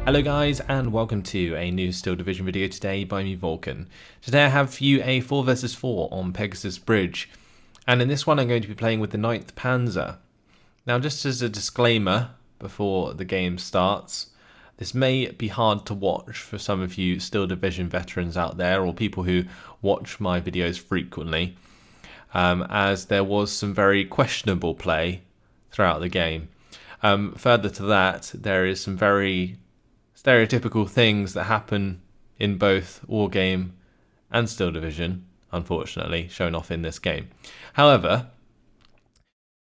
Hello guys, and welcome to a new Steel Division video today by me, Vulcan. Today I have for you a 4 vs 4 on Pegasus Bridge, and in this one I'm going to be playing with the 9th Panzer. Now, just as a disclaimer before the game starts, this may be hard to watch for some of you Steel Division veterans out there, or people who watch my videos frequently, as there was some very questionable play throughout the game. Further to that, there is some very stereotypical things that happen in both Wargame and Steel Division, unfortunately, shown off in this game. However,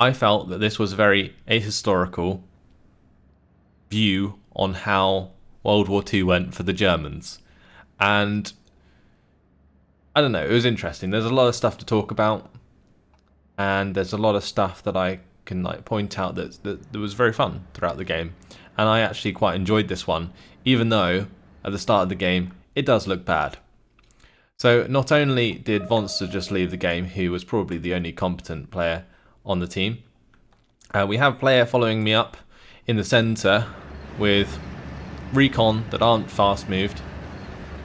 I felt that this was a very ahistorical view on how World War II went for the Germans. And I don't know, it was interesting. There's a lot of stuff to talk about, and there's a lot of stuff that I can point out that was very fun throughout the game. And I actually quite enjoyed this one, even though at the start of the game it does look bad. So not only did Vonster just leave the game, who was probably the only competent player on the team, we have a player following me up in the centre with recon that aren't fast moved.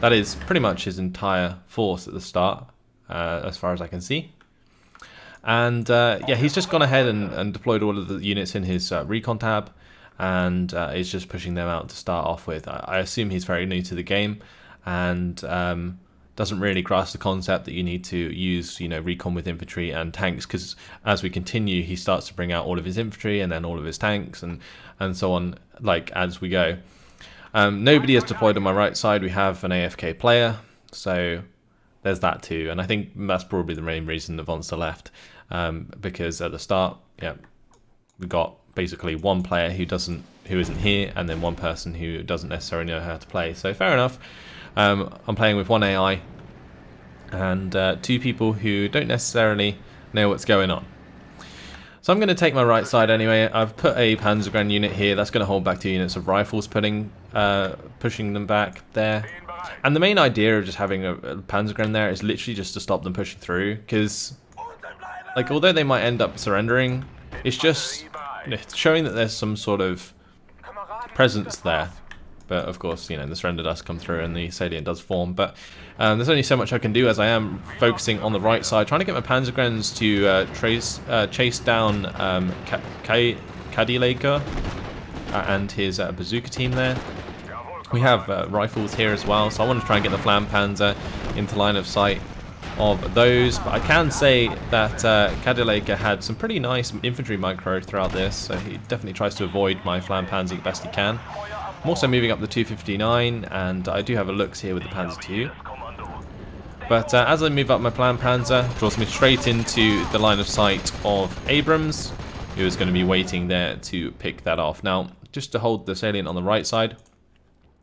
That is pretty much his entire force at the start, as far as I can see. And yeah, he's just gone ahead and deployed all of the units in his recon tab, and is just pushing them out to start off with. I assume he's very new to the game and doesn't really grasp the concept that you need to use, recon with infantry and tanks, because as we continue he starts to bring out all of his infantry and then all of his tanks and so on, as we go. Nobody has deployed on my right side. We have an AFK player, so there's that too, and I think that's probably the main reason that Vonster left, because at the start, yeah, we got basically one player who isn't here, and then one person who doesn't necessarily know how to play. So fair enough. I'm playing with one AI and two people who don't necessarily know what's going on. So I'm going to take my right side anyway. I've put a Panzergren unit here. That's going to hold back 2 units of rifles, pushing them back there. And the main idea of just having a Panzergren there is literally just to stop them pushing through, because although they might end up surrendering, it's just showing that there's some sort of presence there. But of course, the surrender does come through and the salient does form. But there's only so much I can do, as I am focusing on the right side, trying to get my Panzergrens to chase down Kadileka and his bazooka team there. We have rifles here as well, so I want to try and get the Flam Panzer into line of sight of those. But I can say that Kadileka had some pretty nice infantry micro throughout this, so he definitely tries to avoid my Flam Panzer the best he can. I'm also moving up the 259, and I do have a looks here with the Panzer II. But as I move up my Flam Panzer, it draws me straight into the line of sight of Abrams, who is going to be waiting there to pick that off. Now, just to hold the salient on the right side,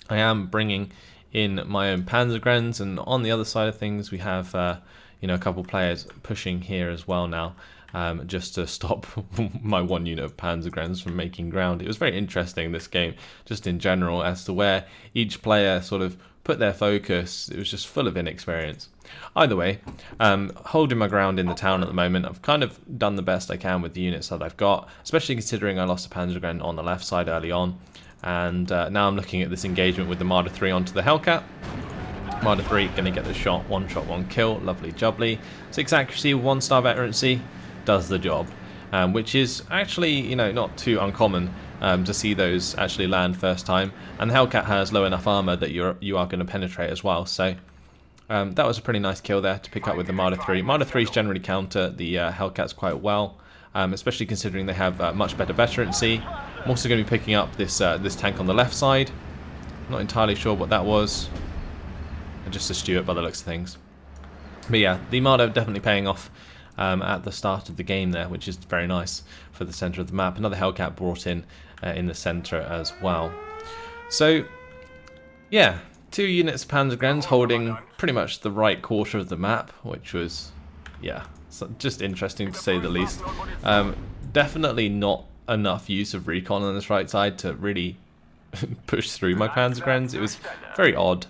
I am bringing in my own Panzergrens, and on the other side of things we have a couple players pushing here as well now, just to stop my one unit of Panzergrens from making ground. It was very interesting, this game, just in general, as to where each player sort of put their focus. It was just full of inexperience. Either way, holding my ground in the town at the moment. I've kind of done the best I can with the units that I've got, especially considering I lost a Panzergren on the left side early on. And now I'm looking at this engagement with the Marder 3 onto the Hellcat. Marder 3 going to get the shot, one kill, lovely jubbly. 6 accuracy, 1 star veterancy, does the job. Which is actually, not too uncommon to see those actually land first time. And the Hellcat has low enough armor that you are going to penetrate as well. So that was a pretty nice kill there to pick up with the Marder 3. Marder 3s generally counter the Hellcats quite well, especially considering they have much better veterancy. I'm also going to be picking up this tank on the left side. Not entirely sure what that was. Just a Stuart by the looks of things. But yeah, the Marder definitely paying off at the start of the game there, which is very nice for the centre of the map. Another Hellcat brought in the centre as well. So yeah, 2 units of Panzergrens holding pretty much the right quarter of the map, which was, yeah, just interesting to say the least. Definitely not enough use of recon on this right side to really push through my Panzergrens. It was very odd.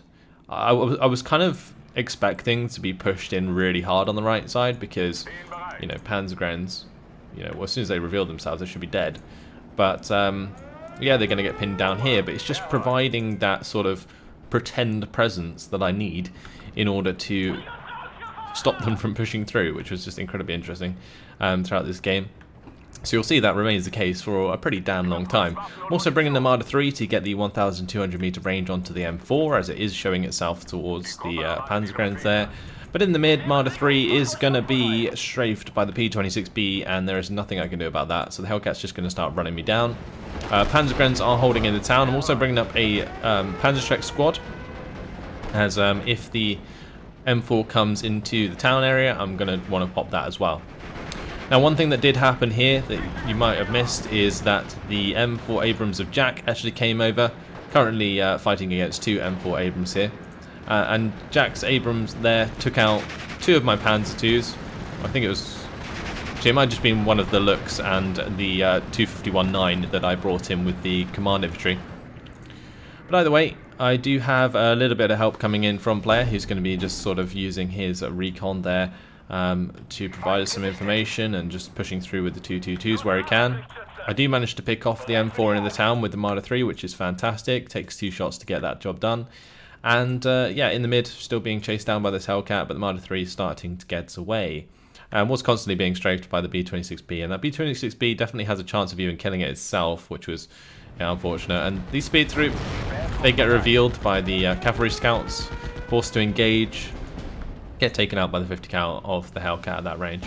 I was kind of expecting to be pushed in really hard on the right side, because Panzergrens, as soon as they reveal themselves, they should be dead. But yeah, they're going to get pinned down here, but it's just providing that sort of pretend presence that I need in order to stop them from pushing through, which was just incredibly interesting throughout this game. So you'll see that remains the case for a pretty damn long time. I'm also bringing the Marder 3 to get the 1,200 meter range onto the M4, as it is showing itself towards the Panzer there. But in the mid, Marder 3 is going to be strafed by the P26B, and there is nothing I can do about that, so the Hellcat's just going to start running me down. Panzergrens are holding in the town. I'm also bringing up a Panzerschreck squad, as if the M4 comes into the town area, I'm going to want to pop that as well. Now, one thing that did happen here that you might have missed is that the M4 Abrams of Jack actually came over, currently fighting against two M4 Abrams here. And Jack's Abrams there took out two of my Panzer IIs. I think it was... Actually, it might have just been one of the Looks and the 251-9 that I brought in with the command infantry. But either way, I do have a little bit of help coming in from player, who's going to be just sort of using his recon there to provide us some information and just pushing through with the 222s where he can. I do manage to pick off the M4 in the town with the Marder 3, which is fantastic. Takes 2 shots to get that job done. And yeah, in the mid, still being chased down by this Hellcat, but the Marder 3 is starting to get away. Was constantly being strafed by the B-26B, and that B-26B definitely has a chance of even killing it itself, which was unfortunate. And these speed through, they get revealed by the cavalry scouts, forced to engage, get taken out by the 50 cal of the Hellcat at that range.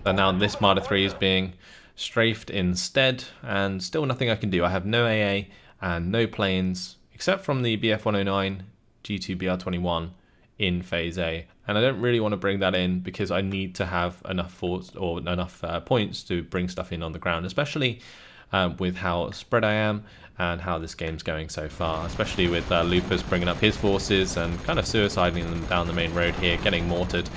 And now this Marder 3 is being strafed instead, and still nothing I can do. I have no AA and no planes, except from the BF-109 G2 BR-21 in Phase A. And I don't really want to bring that in because I need to have enough force or enough points to bring stuff in on the ground, especially with how spread I am and how this game's going so far, especially with Lupus bringing up his forces and kind of suiciding them down the main road here, getting mortared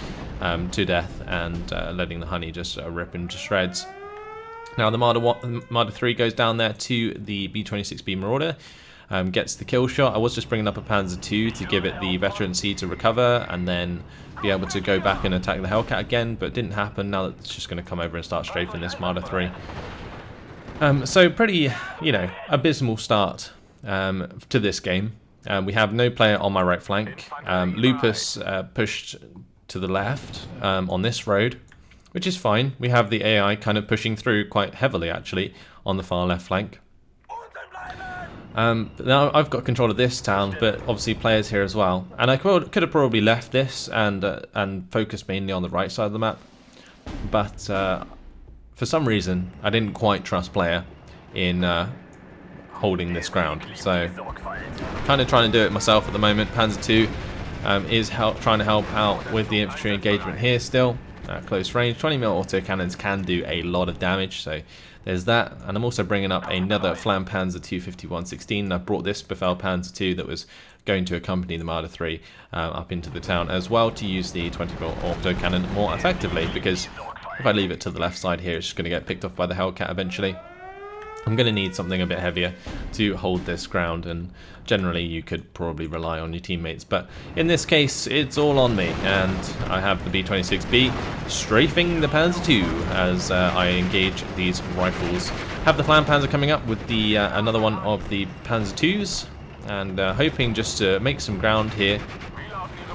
to death and letting the honey just rip into shreds. Now the Marder 3 goes down there to the B-26B Marauder, gets the kill shot. I was just bringing up a Panzer 2 to give it the veterancy to recover and then be able to go back and attack the Hellcat again, but it didn't happen. Now it's just going to come over and start strafing this Marder 3. So pretty, abysmal start to this game. We have no player on my right flank. Lupus pushed to the left on this road, which is fine. We have the AI kind of pushing through quite heavily, actually, on the far left flank. Now I've got control of this town, but obviously players here as well. And I could have probably left this and focused mainly on the right side of the map, but for some reason, I didn't quite trust player in holding this ground. So, kind of trying to do it myself at the moment. Panzer 2 is trying to help out with the infantry engagement here still. Close range, 20mm autocannons can do a lot of damage, so there's that. And I'm also bringing up another Flam Panzer 251-16. I brought this Befehl Panzer 2 that was going to accompany the Marder 3 up into the town as well to use the 20mm autocannon more effectively, because if I leave it to the left side here, it's just going to get picked off by the Hellcat eventually. I'm going to need something a bit heavier to hold this ground, and generally you could probably rely on your teammates, but in this case it's all on me, and I have the B-26B strafing the Panzer 2 as I engage these rifles. Have the Flam Panzer coming up with the another one of the Panzer 2s, and hoping just to make some ground here.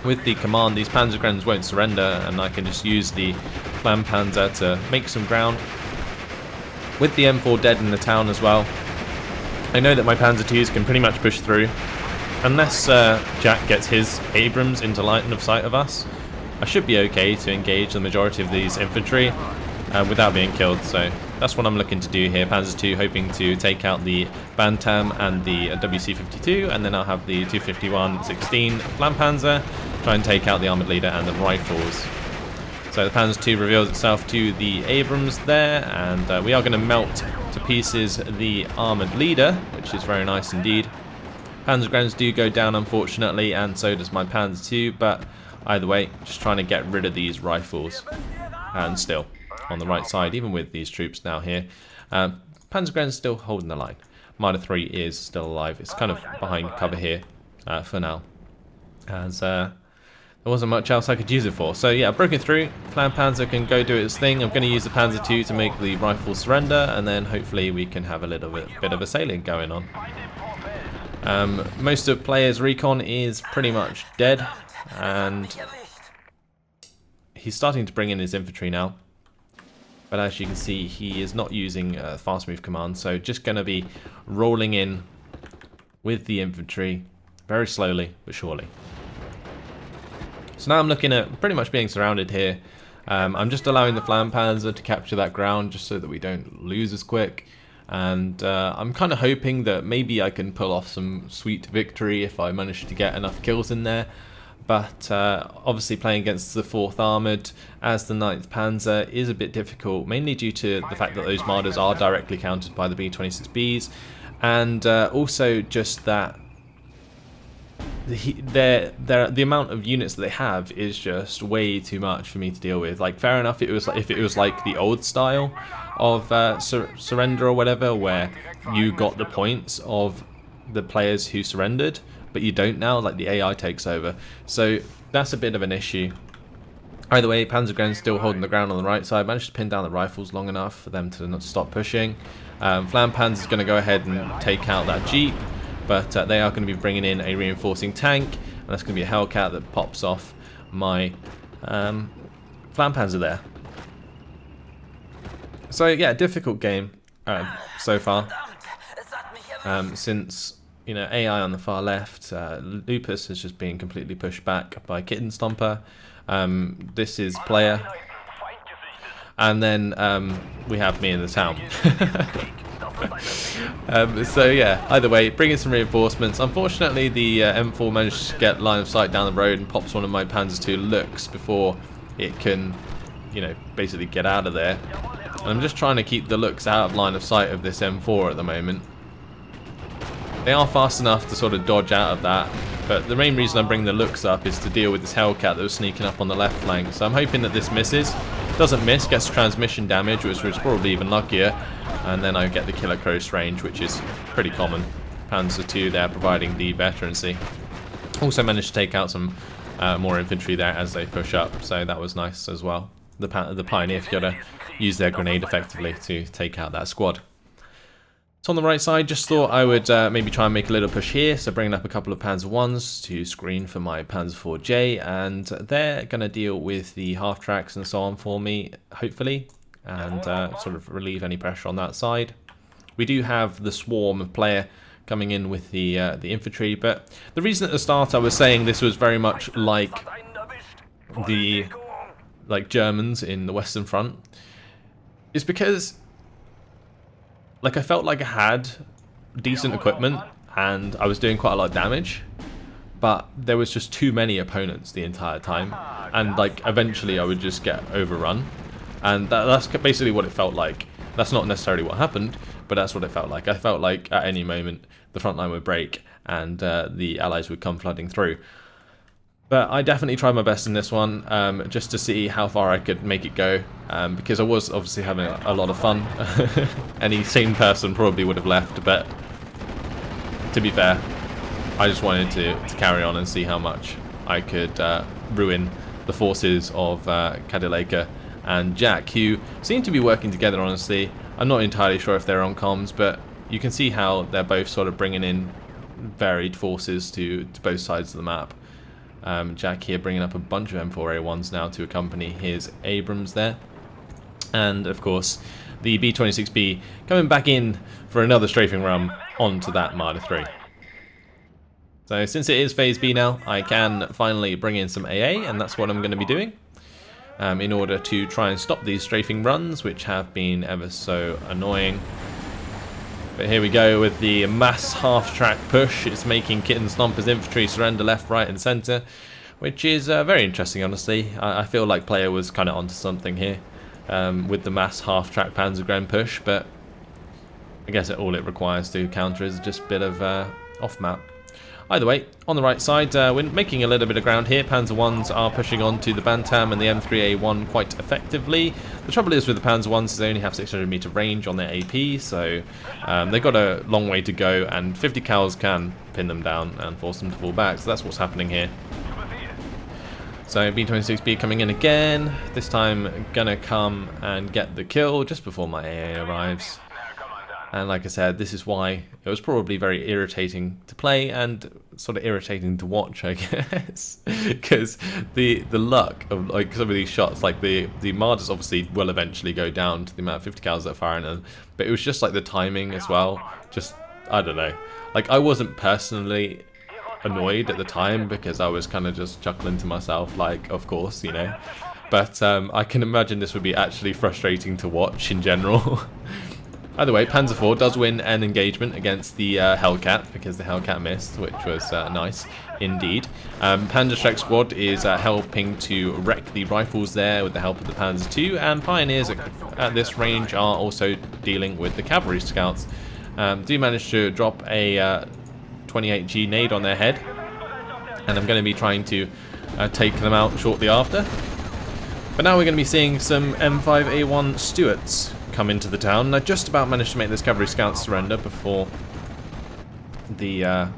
With the command, these Panzergrens won't surrender, and I can just use the Flam Panzer to make some ground. With the M4 dead in the town as well, I know that my Panzer IIs can pretty much push through. Unless Jack gets his Abrams into line of sight of us, I should be okay to engage the majority of these infantry without being killed. So that's what I'm looking to do here. Panzer II hoping to take out the Bantam and the WC-52, and then I'll have the 251-16 Flam Panzer try and take out the armoured leader and the rifles. So the Panzer II reveals itself to the Abrams there, and we are going to melt to pieces the armoured leader, which is very nice indeed. Panzergrens do go down, unfortunately, and so does my Panzer II, but either way, just trying to get rid of these rifles. And still, on the right side, even with these troops now here, Panzergrens still holding the line. Marder 3 is still alive. It's kind of behind cover here for now, as there wasn't much else I could use it for. So yeah, broken through. Flam Panzer can go do its thing. I'm going to use the Panzer II to make the rifle surrender, and then hopefully we can have a little bit of a sailing going on. Most of players' recon is pretty much dead, and he's starting to bring in his infantry now. But as you can see, he is not using fast move command, so just going to be rolling in with the infantry very slowly but surely. So now I'm looking at pretty much being surrounded here. I'm just allowing the Flam Panzer to capture that ground just so that we don't lose as quick. And I'm kind of hoping that maybe I can pull off some sweet victory if I manage to get enough kills in there. But obviously playing against the 4th Armoured as the 9th Panzer is a bit difficult, mainly due to the fact that those Marders are directly countered by the B-26Bs, and also just that the amount of units that they have is just way too much for me to deal with. Like, fair enough, if it was like the old style of surrender or whatever, where you got the points of the players who surrendered, but you don't now, like the AI takes over. So that's a bit of an issue. Either way, Panzergren's still holding the ground on the right side. Managed to pin down the rifles long enough for them to not stop pushing. Flam Panzer's going to go ahead and take out that Jeep, but they are going to be bringing in a reinforcing tank, and that's going to be a Hellcat that pops off my Flam Panzer there. So yeah, difficult game so far. Since, you know, AI on the far left, Lupus is just being completely pushed back by Kittenstomper. This is player, and then we have me in the town. So yeah, either way, bring in some reinforcements. Unfortunately, the M4 managed to get line of sight down the road and pops one of my Panzer II looks before it can, you know, basically get out of there. And I'm just trying to keep the looks out of line of sight of this M4 at the moment. They are fast enough to sort of dodge out of that, but the main reason I'm bringing the looks up is to deal with this Hellcat that was sneaking up on the left flank. So I'm hoping that this misses. Doesn't miss, gets transmission damage, which was probably even luckier, and then I get the killer close range, which is pretty common. Panzer II there providing the veterancy. Also managed to take out some more infantry there as they push up, so that was nice as well. The Pioneer Fyoda used their grenade effectively to take out that squad. So on the right side, just thought I would maybe try and make a little push here, so bringing up a couple of Panzer Is to screen for my Panzer IV-J, and they're going to deal with the half-tracks and so on for me, hopefully, and sort of relieve any pressure on that side. We do have the swarm of player coming in with the infantry, but the reason at the start I was saying this was very much like the Germans in the Western Front is because, like, I felt like I had decent equipment and I was doing quite a lot of damage, but there was just too many opponents the entire time, and like eventually I would just get overrun, and that's basically what it felt like. That's not necessarily what happened, but that's what it felt like. I felt like at any moment the front line would break and the allies would come flooding through. But I definitely tried my best in this one, just to see how far I could make it go, because I was obviously having a lot of fun. Any sane person probably would have left, but to be fair, I just wanted to carry on and see how much I could ruin the forces of Kadileka and Jack, who seem to be working together, honestly. I'm not entirely sure if they're on comms, but you can see how they're both sort of bringing in varied forces to both sides of the map. Jack here bringing up a bunch of M4A1s now to accompany his Abrams there. And of course, the B-26B coming back in for another strafing run onto that Marder 3. So since it is Phase B now, I can finally bring in some AA, and that's what I'm going to be doing. In order to try and stop these strafing runs, which have been ever so annoying. But here we go with the mass half-track push. It's making Kittenstomper's infantry surrender left, right and centre, which is very interesting, honestly. I feel like player was kind of onto something here with the mass half-track Panzergren push, but I guess all it requires to counter is just a bit of off-map. Either way, on the right side, we're making a little bit of ground here. Panzer Is are pushing on to the Bantam and the M3A1 quite effectively. The trouble is with the Panzer Is they only have 600 meter range on their AP, so they've got a long way to go, and 50 cals can pin them down and force them to fall back, so that's what's happening here. So B-26B coming in again, this time gonna come and get the kill just before my AA arrives. And like I said, this is why it was probably very irritating to play and sort of irritating to watch, I guess. Because the luck of like some of these shots, like the Marders obviously will eventually go down to the amount of 50 cals that are firing them, but it was just like the timing as well. Just, I don't know. Like I wasn't personally annoyed at the time because I was kind of just chuckling to myself, like, of course, you know. But I can imagine this would be actually frustrating to watch in general. Either way, Panzer IV does win an engagement against the Hellcat because the Hellcat missed, which was nice indeed. Panzer Strike Squad is helping to wreck the rifles there with the help of the Panzer II, and Pioneers at this range are also dealing with the cavalry scouts. Do manage to drop a 28G nade on their head, and I'm going to be trying to take them out shortly after. But now we're going to be seeing some M5A1 Stuarts come into the town, and I just about managed to make this cavalry scout surrender before the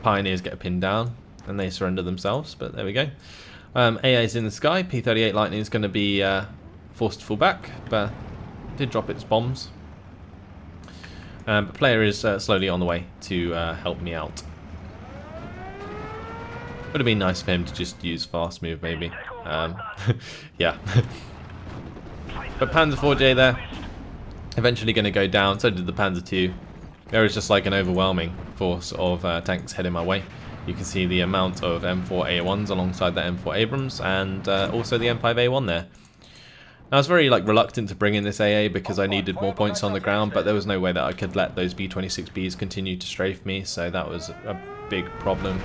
Pioneers get pinned down and they surrender themselves, but there we go. AA is in the sky, P-38 Lightning is going to be forced to fall back, but did drop its bombs. But player is slowly on the way to help me out. Would have been nice for him to just use fast move maybe. Yeah. But Panzer IV there, eventually going to go down, so did the Panzer II. There is just like an overwhelming force of tanks heading my way. You can see the amount of M4A1s alongside the M4 Abrams, and also the M5A1 there. Now, I was very reluctant to bring in this AA because I needed more points on the ground, but there was no way that I could let those B-26Bs continue to strafe me, so that was a big problem.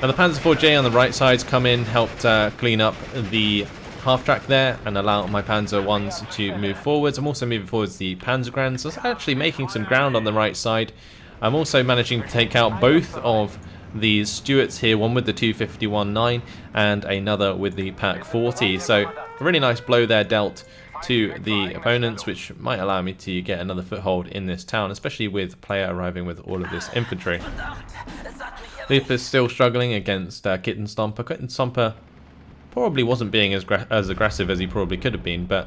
Now the Panzer IV-J on the right side's come in, helped clean up the half-track there and allow my Panzer Is to move forwards. I'm also moving forwards the Panzergrands, so it's actually making some ground on the right side. I'm also managing to take out both of these Stuarts here, one with the 251-9 and another with the PaK-40. So a really nice blow there dealt to the opponents, which might allow me to get another foothold in this town, especially with player arriving with all of this infantry. Leap is still struggling against Kitten Stomper. Kitten Stomper probably wasn't being as aggressive as he probably could have been, but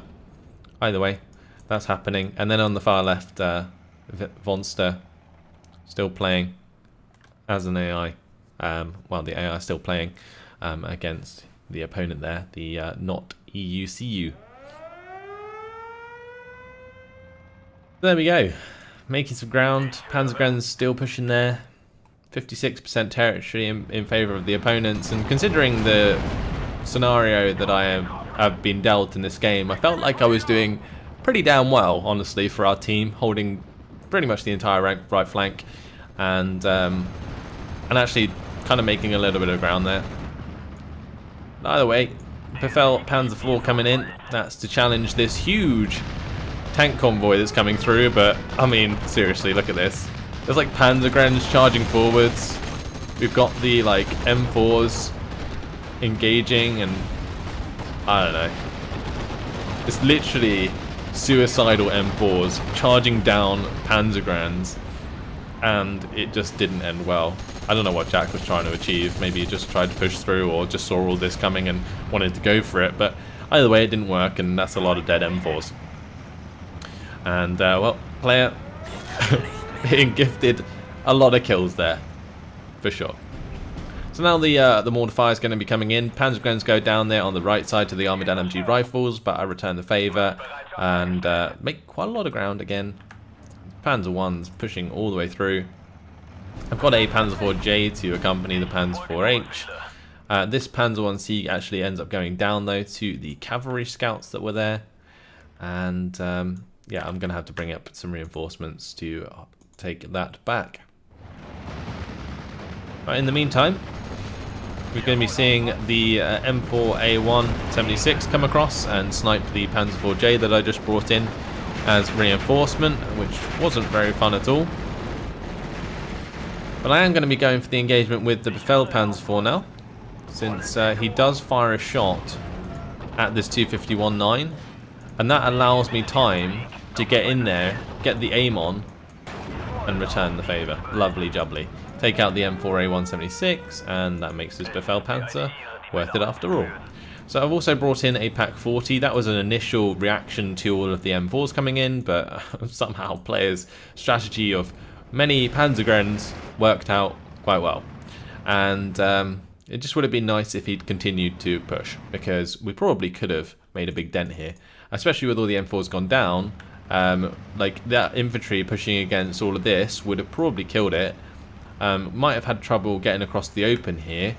either way, that's happening. And then on the far left, Vonster still playing as an AI. Well, the AI is still playing against the opponent there, the not EUCU. There we go, making some ground. Panzergrands still pushing there. 56% territory in favour of the opponents, and considering the scenario that I have been dealt in this game, I felt like I was doing pretty damn well, honestly, for our team, holding pretty much the entire right flank, and actually kind of making a little bit of ground there. Either way, Befehl Panzer IV coming in. That's to challenge this huge tank convoy that's coming through, but I mean, seriously, look at this. There's like Panzergrands charging forwards. We've got the M4s engaging, and I don't know. It's literally suicidal M4s charging down Panzergrands, and it just didn't end well. I don't know what Jack was trying to achieve. Maybe he just tried to push through, or just saw all this coming and wanted to go for it, but either way it didn't work, and that's a lot of dead M4s. And well, player being gifted a lot of kills there, for sure. So now the mortar fire is going to be coming in. Panzergrands go down there on the right side to the armoured LMG rifles, but I return the favour and make quite a lot of ground again. Panzer I's pushing all the way through. I've got a Panzer IV-J to accompany the Panzer IV-H. This Panzer I-C actually ends up going down though to the cavalry scouts that were there, and yeah, I'm going to have to bring up some reinforcements to take that back. Right, in the meantime, we're going to be seeing the M4A1-76 come across and snipe the Panzer IV-J that I just brought in as reinforcement, which wasn't very fun at all. But I am going to be going for the engagement with the Befehl Panzer IV now, since he does fire a shot at this 251-9, and that allows me time to get in there, get the aim on, and return the favour. Lovely jubbly. Take out the M4A176, and that makes this Befehlpanzer worth it after all. So I've also brought in a Pak 40. That was an initial reaction to all of the M4s coming in, but somehow players' strategy of many Panzergrens worked out quite well. And it just would have been nice if he'd continued to push, because we probably could have made a big dent here, especially with all the M4s gone down. Like that infantry pushing against all of this would have probably killed it. Might have had trouble getting across the open here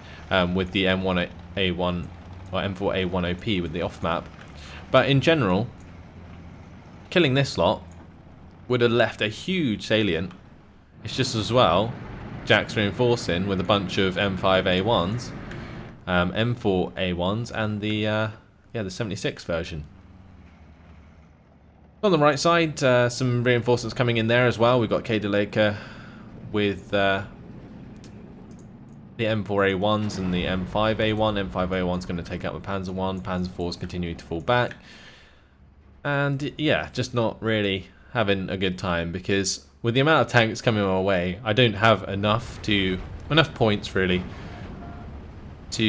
with the M1A1 or M4A1OP with the off map, but in general, killing this lot would have left a huge salient. It's just as well Jack's reinforcing with a bunch of M5A1s, M4A1s, and the 76 version. On the right side, some reinforcements coming in there as well. We've got Kedaleka with the M4A1s and the M5A1. M5A1's going to take out the Panzer 1. Panzer 4's continuing to fall back. And yeah, just not really having a good time, because with the amount of tanks coming our way, I don't have enough points really to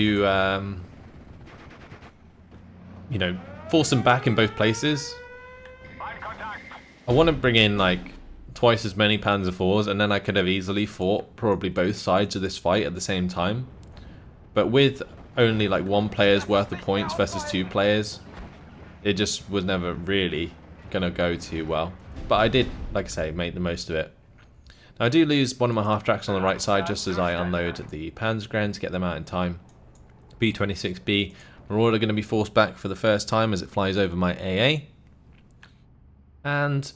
you know, force them back in both places. I want to bring in like twice as many Panzer 4s, and then I could have easily fought probably both sides of this fight at the same time. But with only like one player's worth of points versus two players, it just was never really gonna go too well. But I did, like I say, make the most of it. Now I do lose one of my half tracks on the right side just as I unload the Panzergren to get them out in time. B-26B, Marder going to be forced back for the first time as it flies over my AA. And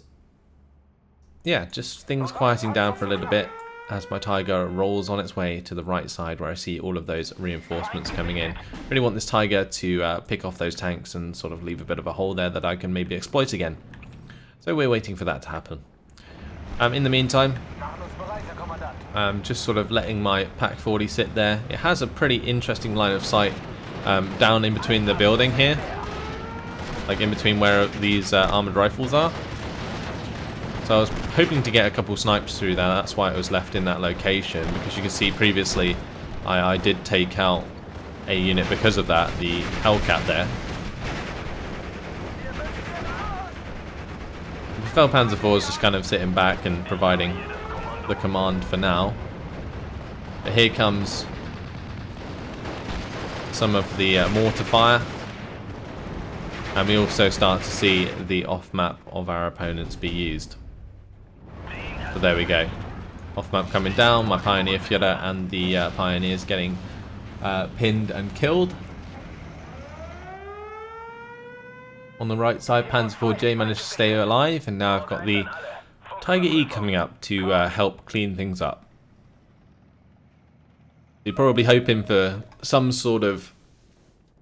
yeah, just things quieting down for a little bit as my Tiger rolls on its way to the right side where I see all of those reinforcements coming in. Really want this Tiger to pick off those tanks and sort of leave a bit of a hole there that I can maybe exploit again. So we're waiting for that to happen. In the meantime, just sort of letting my Pak 40 sit there. It has a pretty interesting line of sight down in between the building here, like in between where these armoured rifles are. So I was hoping to get a couple snipes through there. That's why it was left in that location, because you can see previously I did take out a unit because of that, the Hellcat there. The Panzer 4 is just kind of sitting back and providing the command for now. But here comes some of the mortar fire. And we also start to see the off-map of our opponents be used. So there we go. Off-map coming down, my Pioneer Führer and the Pioneers getting pinned and killed. On the right side, Panzer 4J managed to stay alive, and now I've got the Tiger E coming up to help clean things up. You're probably hoping for some sort of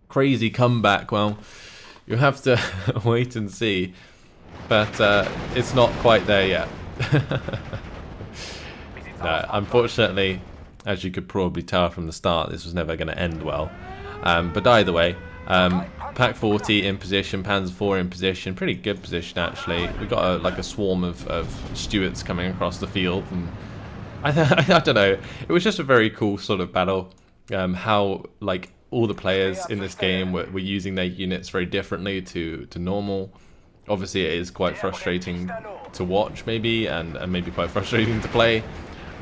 crazy comeback. Well, you'll have to wait and see, but it's not quite there yet. No, unfortunately, as you could probably tell from the start, this was never going to end well. But either way, Pak 40 in position, Panzer 4 in position, pretty good position actually. We've got like a swarm of Stuarts coming across the field, and I don't know, it was just a very cool sort of battle. How like all the players in this game were using their units very differently to normal. Obviously it is quite frustrating to watch maybe, and maybe quite frustrating to play,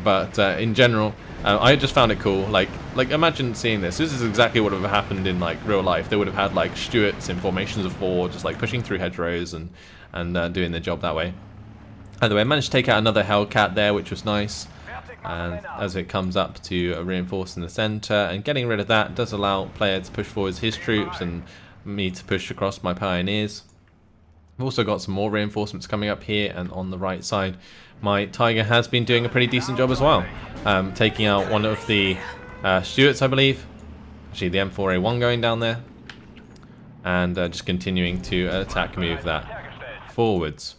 but in general I just found it cool. Like imagine seeing this. This is exactly what would have happened in like real life. They would have had like Stuarts in formations of 4 just like pushing through hedgerows and doing their job that way. Either way, I managed to take out another Hellcat there, which was nice. And as it comes up to reinforce in the centre, and getting rid of that does allow player to push forwards his troops and me to push across my Pioneers. We've also got some more reinforcements coming up here, and on the right side my Tiger has been doing a pretty decent job as well, taking out one of the Stuarts, I believe, actually the M4A1 going down there, and just continuing to attack move that forwards.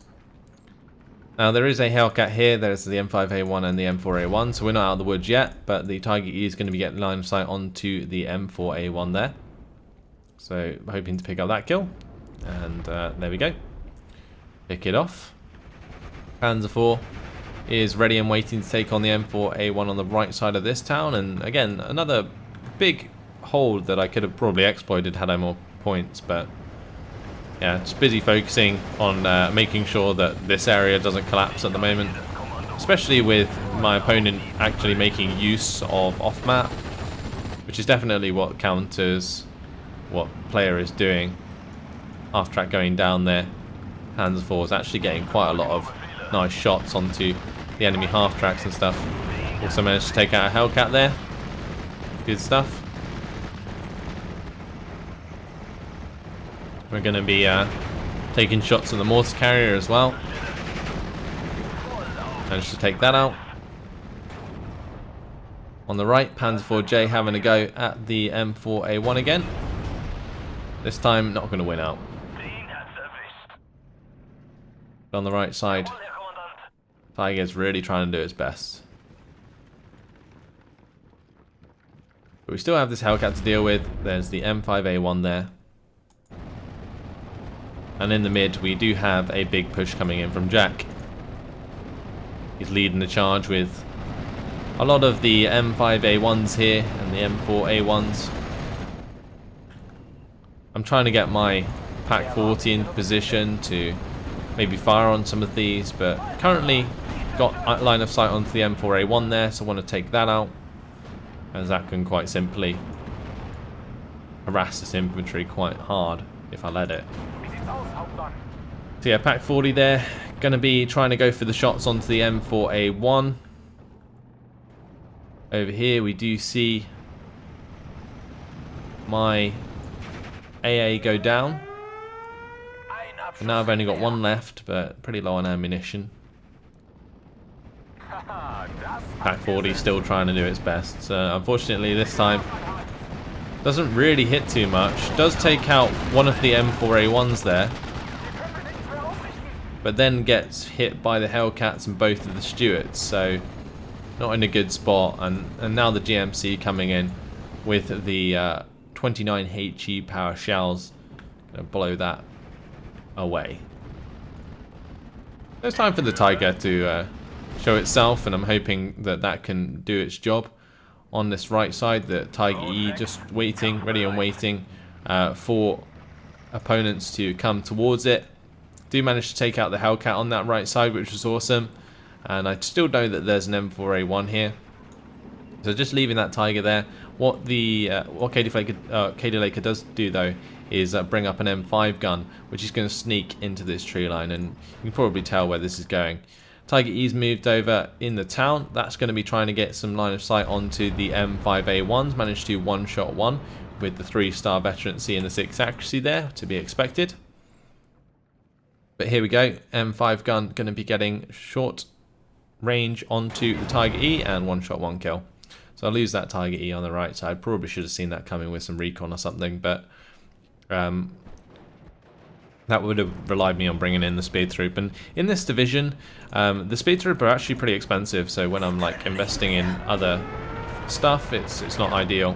Now there is a Hellcat here. There's the M5A1 and the M4A1, so we're not out of the woods yet, but the Tiger E is going to be getting line of sight onto the M4A1 there, so hoping to pick up that kill. And there we go. Pick it off. Panzer 4 is ready and waiting to take on the M4A1 on the right side of this town. And again, another big hold that I could have probably exploited had I more points, but yeah, just busy focusing on making sure that this area doesn't collapse at the moment, especially with my opponent actually making use of off-map, which is definitely what counters what player is doing. Half-track going down there, Panzer IV is actually getting quite a lot of nice shots onto the enemy half-tracks and stuff. Also managed to take out a Hellcat there. Good stuff. We're going to be taking shots at the mortar carrier as well. Managed to take that out. On the right, Panzer IVJ having a go at the M4A1 again. This time, not going to win out. But on the right side, Tiger's really trying to do its best. But we still have this Hellcat to deal with. There's the M5A1 there. And in the mid, we do have a big push coming in from Jack. He's leading the charge with a lot of the M5A1s here and the M4A1s. I'm trying to get my Pack 40 in position to maybe fire on some of these, but currently got line of sight onto the M4A1 there, so I want to take that out, as that can quite simply harass this infantry quite hard if I let it. So yeah, Pack 40 there, going to be trying to go for the shots onto the M4A1. Over here we do see my AA go down. And now I've only got one left, but pretty low on ammunition. Pack 40 still trying to do its best. So unfortunately this time doesn't really hit too much. Does take out one of the M4A1s there, but then gets hit by the Hellcats and both of the Stuarts, so not in a good spot. And now the GMC coming in with the 29 HE power shells, gonna blow that away. It's time for the Tiger to show itself, and I'm hoping that that can do its job. On this right side, the Tiger E just waiting, ready and waiting for opponents to come towards it. Do manage to take out the Hellcat on that right side, which was awesome. And I still know that there's an M4A1 here, so just leaving that Tiger there. What the KD does do though is bring up an M5 gun, which is going to sneak into this tree line, and you can probably tell where this is going. Tiger E's moved over in the town. That's going to be trying to get some line of sight onto the M5A1s. Managed to one-shot one with the 3-star veterancy and the 6 accuracy there, to be expected. But here we go. M5 gun going to be getting short range onto the Tiger E and one-shot one kill. So I'll lose that Tiger E on the right side. Probably should have seen that coming with some recon or something, but that would have relied me on bringing in the speed troop. And in this division, the speed troop are actually pretty expensive, so when I'm like investing in other stuff, it's not ideal.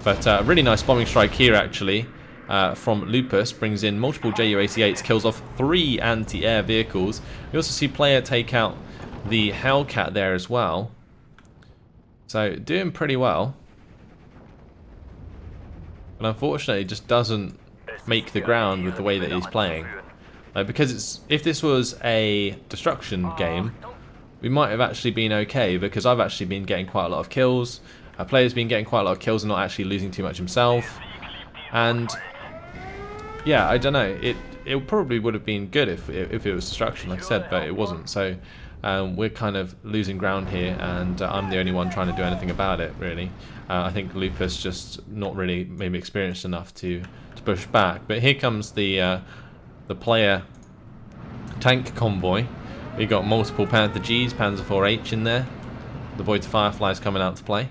But a really nice bombing strike here actually from Lupus, brings in multiple Ju-88s, kills off 3 anti-air vehicles. We also see player take out the Hellcat there as well. So doing pretty well. But unfortunately it just doesn't make the ground with the way that he's playing. Because if this was a destruction game, we might have actually been okay, because I've actually been getting quite a lot of kills. Our player's been getting quite a lot of kills and not actually losing too much himself. And yeah, I don't know, it probably would have been good if it was destruction, like I said, but it wasn't. So we're kind of losing ground here, and I'm the only one trying to do anything about it, really. I think Lupus just not really maybe experienced enough to push back. But here comes the player tank convoy. We got multiple Panther Gs, Panzer IV H in there. The Boy to Firefly's coming out to play.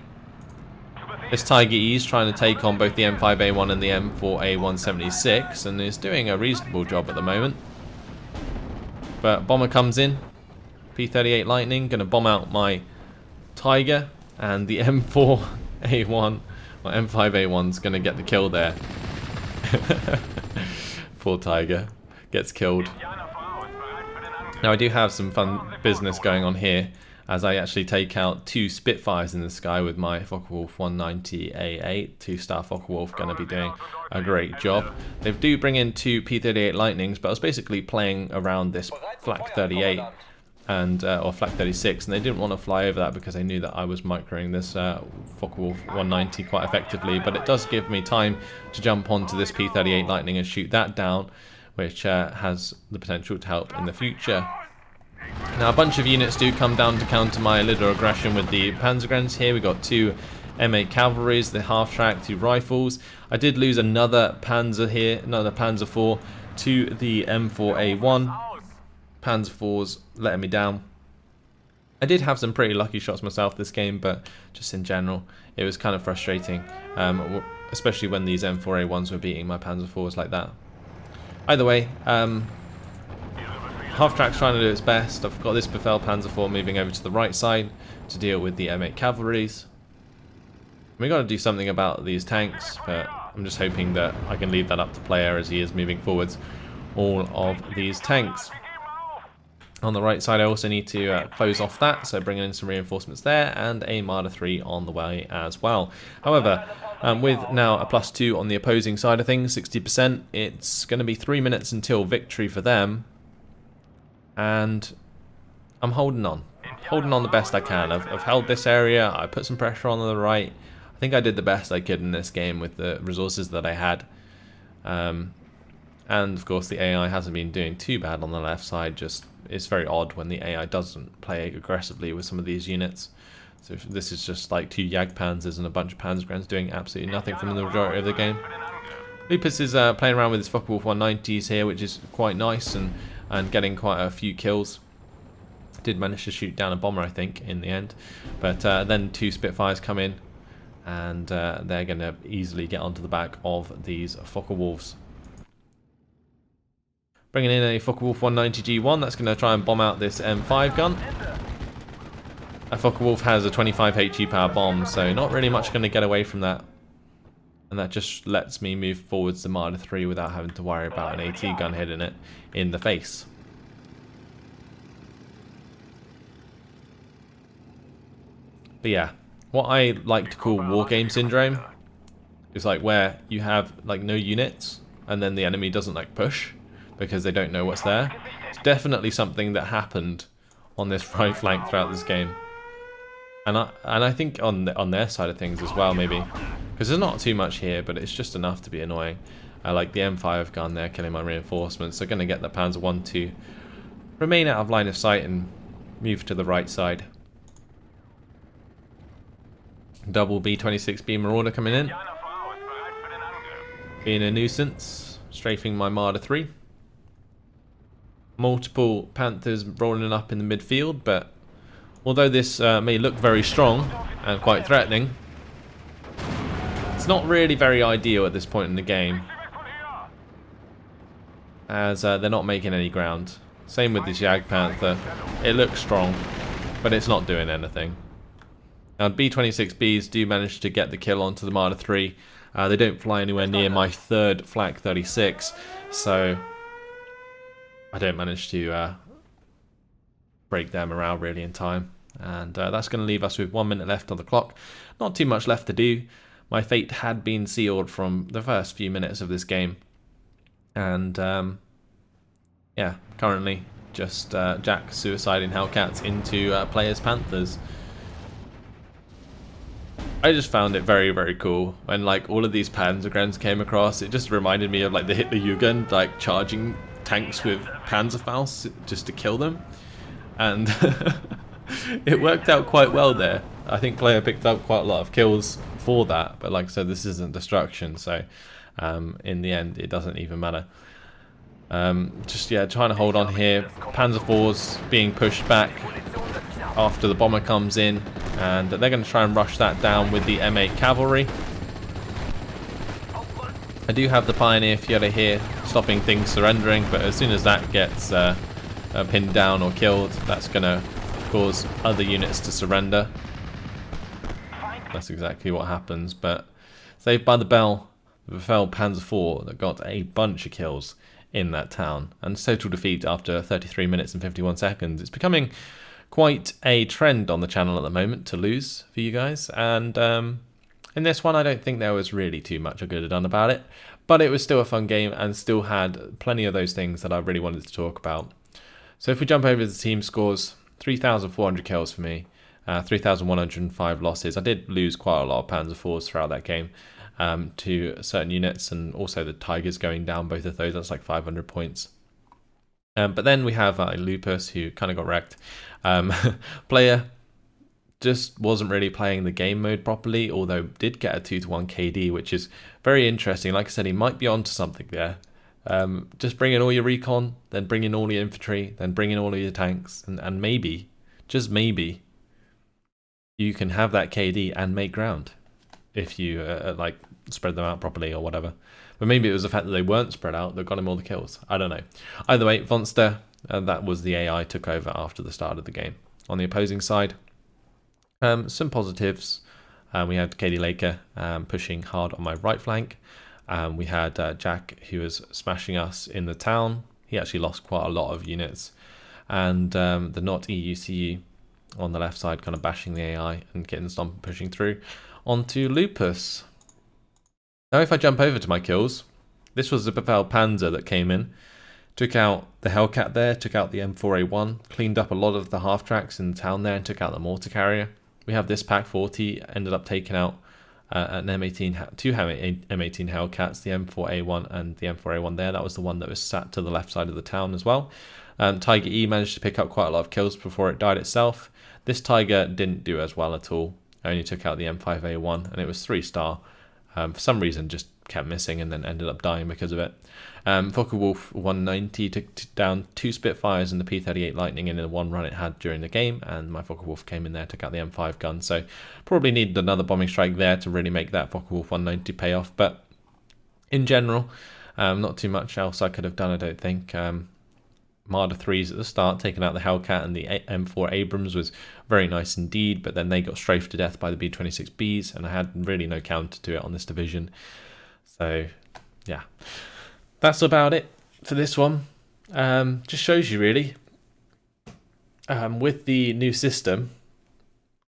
This Tiger E is trying to take on both the M5A1 and the M4A176, and is doing a reasonable job at the moment. But Bomber comes in, P38 Lightning, going to bomb out my Tiger, and the M4A1, or M5A1's going to get the kill there. Poor Tiger, gets killed. Now I do have some fun business going on here, as I actually take out 2 Spitfires in the sky with my Focke-Wulf 190A8. 2-star Focke-Wulf going to be doing a great job. They do bring in 2 P38 Lightnings, but I was basically playing around this Flak 38 and or Flak 36, and they didn't want to fly over that because they knew that I was microing this Focke-Wulf 190 quite effectively. But it does give me time to jump onto this P38 Lightning and shoot that down, which has the potential to help in the future. Now a bunch of units do come down to counter my little aggression with the Panzergrens here. We got 2 M8 cavalries, the half-track, 2 rifles. I did lose another Panzer here, another Panzer IV to the M4A1. Panzer IV's letting me down. I did have some pretty lucky shots myself this game, but just in general, it was kind of frustrating, especially when these M4A1s were beating my Panzer IVs like that. Either way, half-track's trying to do its best. I've got this Befehl Panzer IV moving over to the right side to deal with the M8 cavalries. We got to do something about these tanks, but I'm just hoping that I can leave that up to player as he is moving forwards all of these tanks. On the right side I also need to close off that, so bringing in some reinforcements there and a Marder 3 on the way as well. However, with now a +2 on the opposing side of things, 60%, it's going to be 3 minutes until victory for them. And I'm holding on the best I can. I've held this area, I put some pressure on the right. I think I did the best I could in this game with the resources that I had. And of course the AI hasn't been doing too bad on the left side, just it's very odd when the AI doesn't play aggressively with some of these units. So this is just like 2 Jagdpanzers and a bunch of Panzergrens doing absolutely nothing from the majority of the game. Lupus is playing around with his Focke-Wulf 190s here, which is quite nice, and getting quite a few kills. Did manage to shoot down a bomber, I think, in the end. But then 2 Spitfires come in, and they're going to easily get onto the back of these Focke-Wulfs. Bringing in a Focke-Wulf 190G1, that's going to try and bomb out this M5 gun. A Focke-Wulf has a 25 HE power bomb, so not really much going to get away from that. And that just lets me move forwards to Marder 3 without having to worry about an AT gun hitting it in the face. But yeah, what I like to call war game syndrome is like where you have like no units and then the enemy doesn't like push because they don't know what's there. It's definitely something that happened on this right flank throughout this game. And I think on their side of things as well, maybe. Because there's not too much here, but it's just enough to be annoying. I like the M5 gun there, killing my reinforcements. They're going to get the Panzer 1 to remain out of line of sight and move to the right side. Double B-26B Marauder coming in. Being a nuisance, strafing my Marder 3. Multiple Panthers rolling up in the midfield, but although this may look very strong and quite threatening, it's not really very ideal at this point in the game, as they're not making any ground. Same with this Jagdpanther. It looks strong, but it's not doing anything. Now B-26Bs do manage to get the kill onto the Marder 3. They don't fly anywhere near my 3rd Flak 36, so I don't manage to break their morale really in time. And that's going to leave us with 1 minute left on the clock. Not too much left to do. My fate had been sealed from the first few minutes of this game. And yeah, currently just Jack suiciding Hellcats into players' Panthers. I just found it very, very cool when like all of these Panzergrens came across. It just reminded me of like the Hitlerjugend, like charging tanks with Panzerfaust just to kill them. And it worked out quite well there. I think player picked up quite a lot of kills for that, but like I said, this isn't destruction, so in the end it doesn't even matter. Just yeah, trying to hold on here. Panzer IV's being pushed back after the bomber comes in, and they're going to try and rush that down with the M8 cavalry. I do have the Pioneer Fiota here stopping things surrendering, but as soon as that gets pinned down or killed, that's going to cause other units to surrender. That's exactly what happens, but saved by the bell, the Befehl Panzer IV that got a bunch of kills in that town, and total defeat after 33 minutes and 51 seconds. It's becoming quite a trend on the channel at the moment to lose for you guys, and in this one I don't think there was really too much I could have done about it, but it was still a fun game and still had plenty of those things that I really wanted to talk about. So if we jump over to the team scores, 3,400 kills for me, 3,105 losses. I did lose quite a lot of Panzer IVs throughout that game to certain units, and also the Tigers going down, both of those, that's like 500 points. But then we have Lupus, who kind of got wrecked. Player just wasn't really playing the game mode properly, although did get a 2-to-1 KD, which is very interesting. Like I said, he might be onto something there. Just bring in all your recon, then bring in all your infantry, then bring in all of your tanks, and maybe, just maybe, you can have that KD and make ground if you like spread them out properly or whatever. But maybe it was the fact that they weren't spread out that got him all the kills. I don't know. Either way, Vonster, that was the AI, took over after the start of the game. On the opposing side, some positives. We had KD Laker pushing hard on my right flank. We had Jack, who was smashing us in the town. He actually lost quite a lot of units. And the not EUCU on the left side, kind of bashing the AI and getting Stomp pushing through onto Lupus. Now if I jump over to my kills, this was the Befehl Panzer that came in, took out the Hellcat there, took out the M4A1, cleaned up a lot of the half tracks in the town there, and took out the mortar carrier. We have this Pack 40, ended up taking out an M18, two M18 Hellcats, the M4A1 and the M4A1 there. That was the one that was sat to the left side of the town as well. Tiger E managed to pick up quite a lot of kills before it died itself. This Tiger didn't do as well at all. I only took out the M5A1, and it was 3-star. For some reason just kept missing and then ended up dying because of it. Focke-Wulf 190 took down 2 Spitfires and the P38 Lightning in the one run it had during the game, and my Focke-Wulf came in there, took out the M5 gun, so probably needed another bombing strike there to really make that Focke-Wulf 190 pay off. But in general, not too much else I could have done, I don't think. Marder 3s at the start, taking out the Hellcat and the M4 Abrams was very nice indeed, but then they got strafed to death by the B-26Bs, and I had really no counter to it on this division. So, yeah. That's about it for this one. Just shows you, really. With the new system,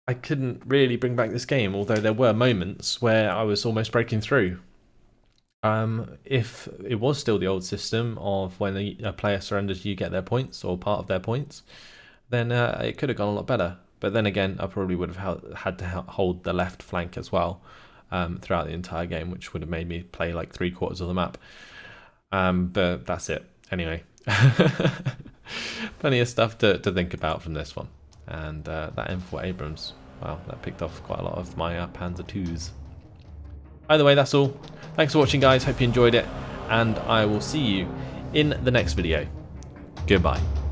I couldn't really bring back this game, although there were moments where I was almost breaking through. If it was still the old system of when a player surrenders, you get their points or part of their points, then it could have gone a lot better. But then again, I probably would have had to hold the left flank as well throughout the entire game, which would have made me play like 3/4 of the map. But that's it. Anyway, plenty of stuff to think about from this one. And that M4 Abrams, wow, that picked off quite a lot of my Panzer IIs. Either way, that's all. Thanks for watching, guys. Hope you enjoyed it, and I will see you in the next video. Goodbye.